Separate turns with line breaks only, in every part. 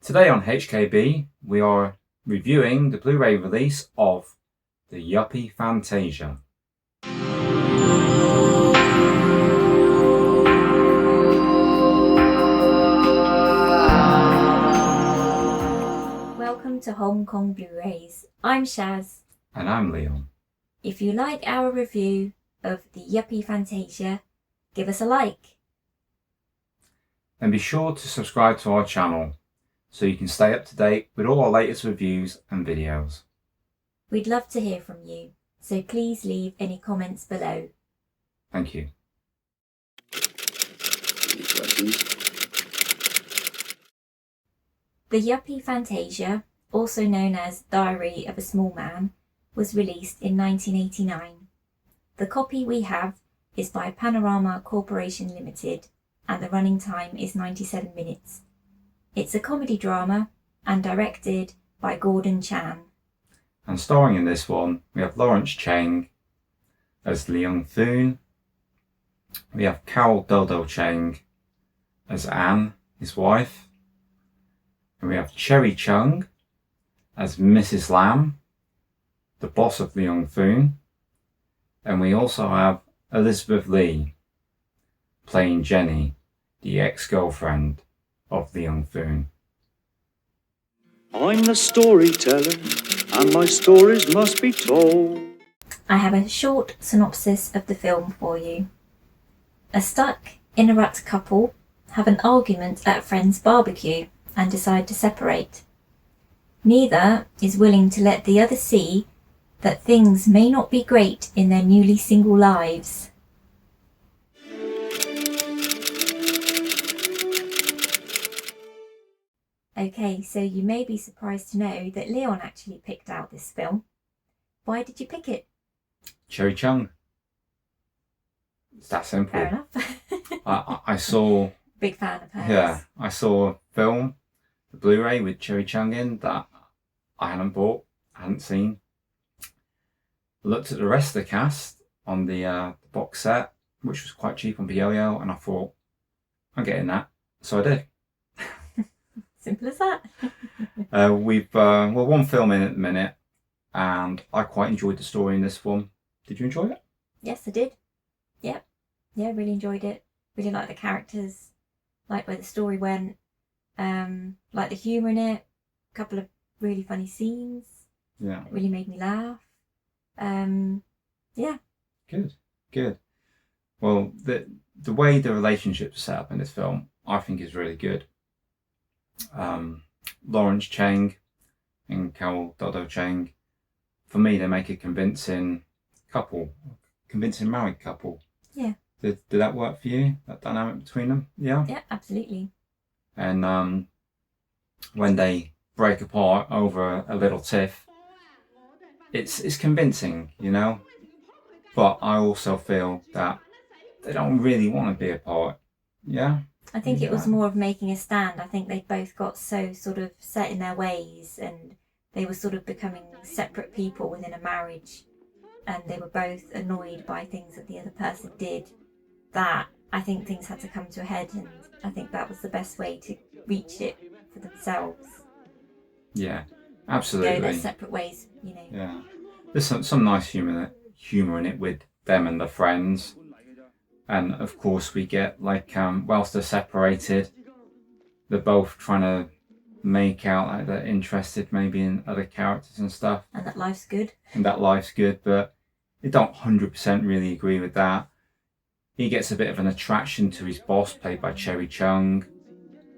Today on HKB, we are reviewing the Blu-ray release of the Yuppie Fantasia.
Welcome to Hong Kong Blu-rays. I'm Shaz.
And I'm Leon.
If you like our review of the Yuppie Fantasia, give us a like.
And be sure to subscribe to our channel so you can stay up to date with all our latest reviews and videos.
We'd love to hear from you, so please leave any comments below.
Thank you.
The Yuppie Fantasia, also known as Diary of a Small Man, was released in 1989. The copy we have is by Panorama Corporation Ltd, and the running time is 97 minutes. It's a comedy drama and directed by Gordon Chan.
And starring in this one, we have Lawrence Cheng as Leung Thun. We have Do Do Cheng as Anne, his wife. And we have Cherie Chung as Mrs. Lam, the boss of Leung Thun. And we also have Elizabeth Lee playing Jenny, the ex-girlfriend of Leung Thun.
I'm the storyteller, and my stories must be told.
I have a short synopsis of the film for you. A stuck-in-a-rut couple have an argument at a friend's barbecue and decide to separate. Neither is willing to let the other see that things may not be great in their newly single lives. Okay, so you may be surprised to know that Leon actually picked out this film. Why did you pick it?
Cherie Chung. It's that simple.
Fair enough.
I saw...
Big fan of hers.
Yeah, I saw a film, the Blu-ray with Cherie Chung in, that I hadn't bought, hadn't seen. Looked at the rest of the cast on the box set, which was quite cheap on Yo-Yo, and I thought, I'm getting that. So I did.
Simple as that.
We're one film in at the minute, and I quite enjoyed the story in this one. Did you enjoy it?
Yes, I did. Yep. Yeah, really enjoyed it. Really liked the characters, liked where the story went, liked the humour in it, a couple of really funny scenes.
Yeah.
It really made me laugh. Yeah.
Good. Well, the way the relationships are set up in this film, I think is really good. Lawrence Cheng and Do Do Cheng, for me, they make a convincing married couple.
Yeah.
Did that work for you? That dynamic between them? Yeah.
Yeah, absolutely.
And when they break apart over a little tiff, it's convincing, you know. But I also feel that they don't really want to be apart. Yeah.
I think it was more of making a stand. I think they both got so sort of set in their ways, and they were sort of becoming separate people within a marriage, and they were both annoyed by things that the other person did, that I think things had to come to a head, and I think that was the best way to reach it for themselves.
Yeah, absolutely.
Go their separate ways, you know.
Yeah. There's some nice humour in it with them and the friends. And of course we get like whilst they're separated, they're both trying to make out like they're interested maybe in other characters and stuff.
And that life's good.
But they don't 100% really agree with that. He gets a bit of an attraction to his boss, played by Cherie Chung.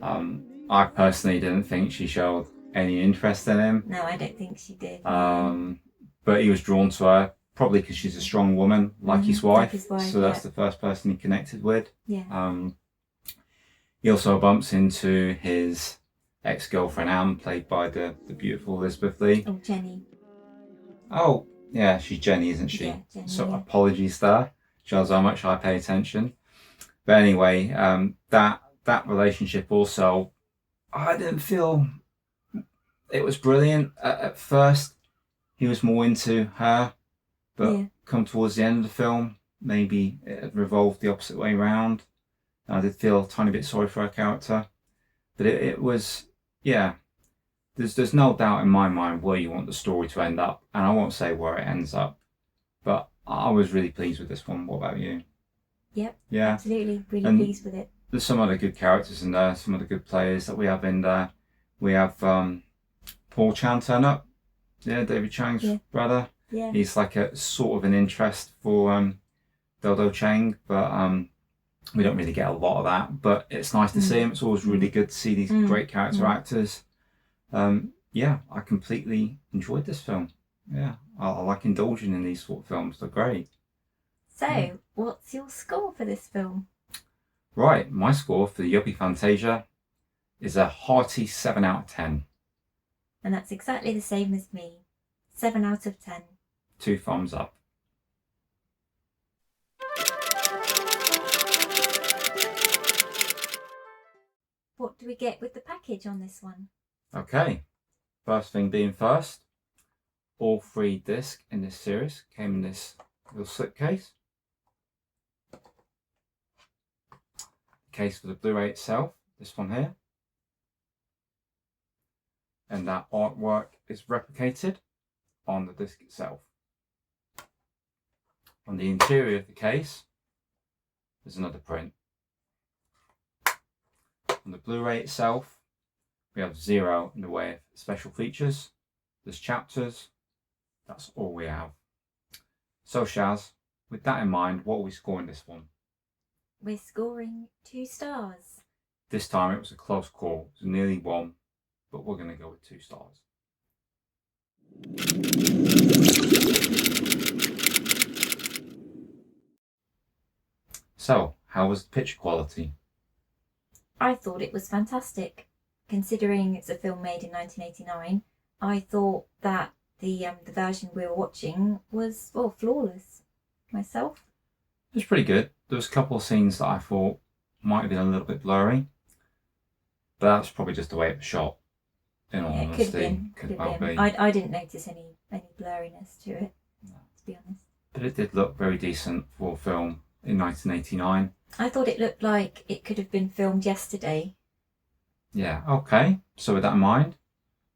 I personally didn't think she showed any interest in him.
No, I don't think she did.
But he was drawn to her. Probably because she's a strong woman, like his wife. So that's the first person he connected with.
Yeah.
He also bumps into his ex-girlfriend Anne, played by the beautiful Elizabeth Lee.
Oh, Jenny.
Oh, yeah, she's Jenny, isn't she?
Yeah, Jenny,
so
yeah.
Apologies there. Shows how much I pay attention. But anyway, that relationship also, I didn't feel it was brilliant. At first, he was more into her. But come towards the end of the film, maybe it had revolved the opposite way around. I did feel a tiny bit sorry for her character. But it was yeah, there's no doubt in my mind where you want the story to end up, and I won't say where it ends up, but I was really pleased with this one. What about you?
Yep.
Yeah.
Absolutely. Really
And
pleased with it.
there's some other good characters in there, some other good players that we have in there. We have Paul Chan turn up. Yeah, David Chang's brother.
Yeah.
He's like a sort of an interest for Do Do Cheng, but we don't really get a lot of that. But it's nice to see him. It's always really good to see these great character actors. Yeah, I completely enjoyed this film. Yeah, I like indulging in these sort of films. They're great.
So, what's your score for this film?
Right, my score for the Yuppie Fantasia is a hearty 7 out of 10.
And that's exactly the same as me. 7 out of 10.
2 thumbs up.
What do we get with the package on this one?
Okay, first thing being first, all 3 discs in this series came in this little slipcase. Case for the Blu-ray itself, this one here. And that artwork is replicated on the disc itself. On the interior of the case, there's another print. On the Blu-ray itself, we have 0 in the way of special features. There's chapters. That's all we have. So Shaz, with that in mind, what are we scoring this one?
We're scoring 2 stars.
This time it was a close call. It was nearly 1, but we're going to go with 2 stars. So, how was the picture quality?
I thought it was fantastic. Considering it's a film made in 1989, I thought that the version we were watching was, well, flawless. Myself?
It was pretty good. There was a couple of scenes that I thought might have been a little bit blurry, but that's probably just the way it was shot. In all honesty,
could have been. I didn't notice any blurriness to it, to be honest.
But it did look very decent for a film in 1989.
I thought it looked like it could have been filmed yesterday.
Yeah, okay. So with that in mind,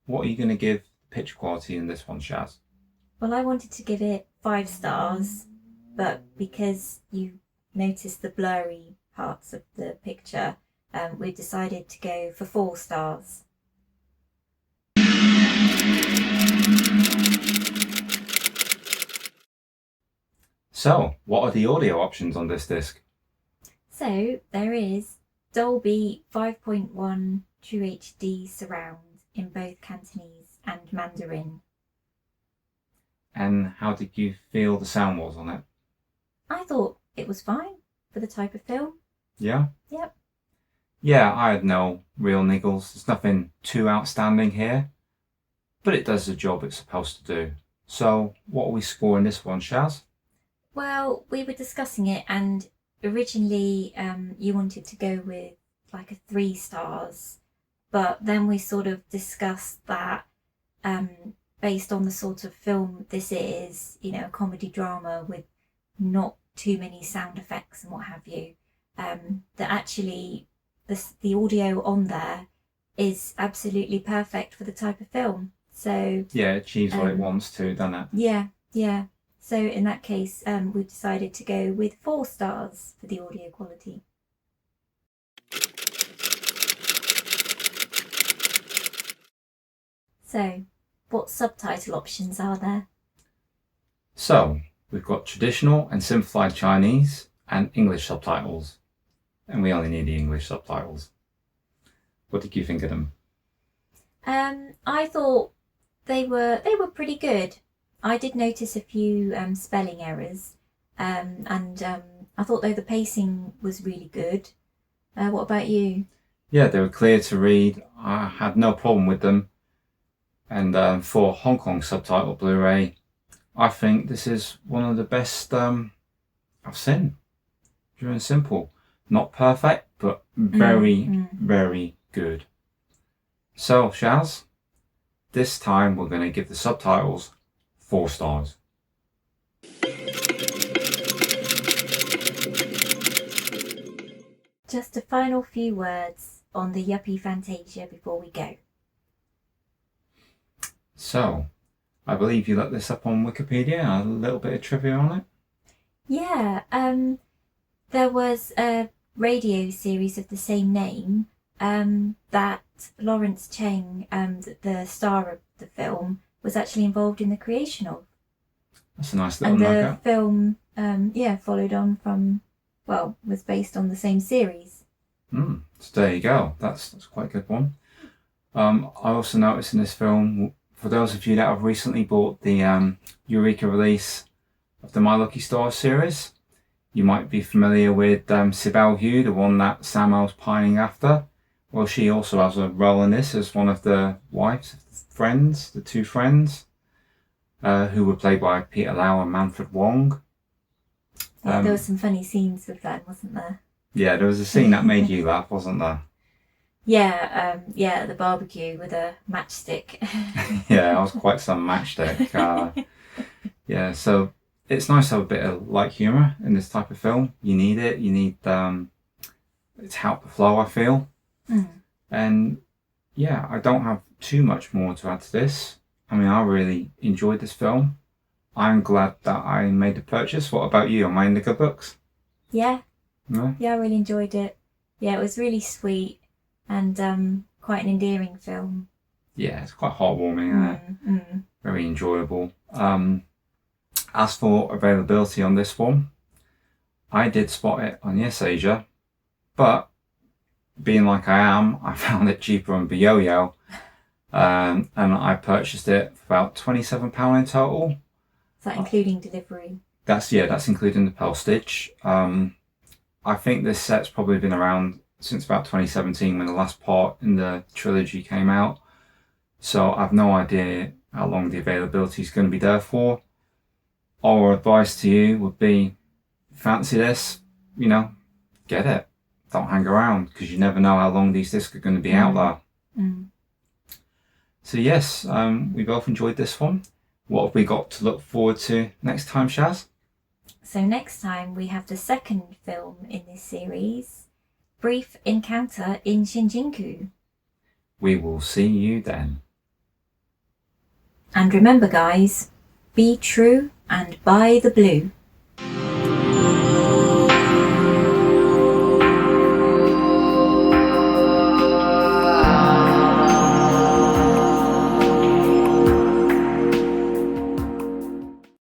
what are you going to give the picture quality in this one, Shaz?
Well, I wanted to give it 5 stars, but because you noticed the blurry parts of the picture, we decided to go for 4 stars.
So, what are the audio options on this disc?
So, there is Dolby 5.1 True HD surround in both Cantonese and Mandarin.
And how did you feel the sound was on it?
I thought it was fine for the type of film.
Yeah?
Yep.
Yeah, I had no real niggles. There's nothing too outstanding here, but it does the job it's supposed to do. So, what are we scoring this one, Shaz?
Well, we were discussing it, and originally you wanted to go with like a 3 stars, but then we sort of discussed that based on the sort of film this is, you know, a comedy drama with not too many sound effects and what have you, that actually the audio on there is absolutely perfect for the type of film. So
yeah, it achieves what it wants to, doesn't it?
Yeah. So in that case, we decided to go with 4 stars for the audio quality. So, what subtitle options are there?
So, we've got traditional and simplified Chinese and English subtitles. And we only need the English subtitles. What did you think of them?
I thought they were pretty good. I did notice a few spelling errors, and I thought though the pacing was really good. What about you?
Yeah, they were clear to read. I had no problem with them. And for Hong Kong subtitle Blu-ray, I think this is one of the best I've seen. Pure and simple. Not perfect, but very, very good. So, Shaz, this time we're going to give the subtitles 4 stars.
Just a final few words on the Yuppie Fantasia before we go.
So, I believe you looked this up on Wikipedia, a little bit of trivia on it.
Yeah, there was a radio series of the same name that Lawrence Cheng, the star of the film, was actually involved in the creation of.
That's a nice little
and
nugget.
the film, followed on from, was based on the same series.
So there you go. That's quite a good one. I also noticed in this film, for those of you that have recently bought the Eureka release of the My Lucky Stars series, you might be familiar with Sibel Hugh, the one that Samuel's pining after. Well, she also has a role in this as one of the wives of the friends, the two friends, who were played by Peter Lau and Manfred Wong.
Yeah, there were some funny scenes with them, wasn't there?
Yeah, there was a scene that made you laugh, wasn't there?
Yeah, at the barbecue with a matchstick.
Yeah, that was quite some matchstick. Yeah, so it's nice to have a bit of light humour in this type of film. You need it. You need it to help the flow, I feel. And yeah, I don't have too much more to add to this. I mean, I really enjoyed this film. I'm glad that I made the purchase. What about you? Am I in the good books?
Yeah.
Yeah,
I really enjoyed it. Yeah, it was really sweet and quite an endearing film.
Yeah, it's quite heartwarming, isn't it? Very enjoyable. As for availability on this one, I did spot it on Yes Asia, but being like I am, I found it cheaper on Biyoyo, and I purchased it for about £27 in total.
Is that including delivery?
That's including the postage. I think this set's probably been around since about 2017 when the last part in the trilogy came out. So I've no idea how long the availability is going to be there for. Our advice to you would be, fancy this, get it. Don't hang around, because you never know how long these discs are going to be out there. So yes, we both enjoyed this one. What have we got to look forward to next time, Shaz?
So next time we have the second film in this series, Brief Encounter in Shinjuku.
We will see you then.
And remember guys, be true and buy the blue.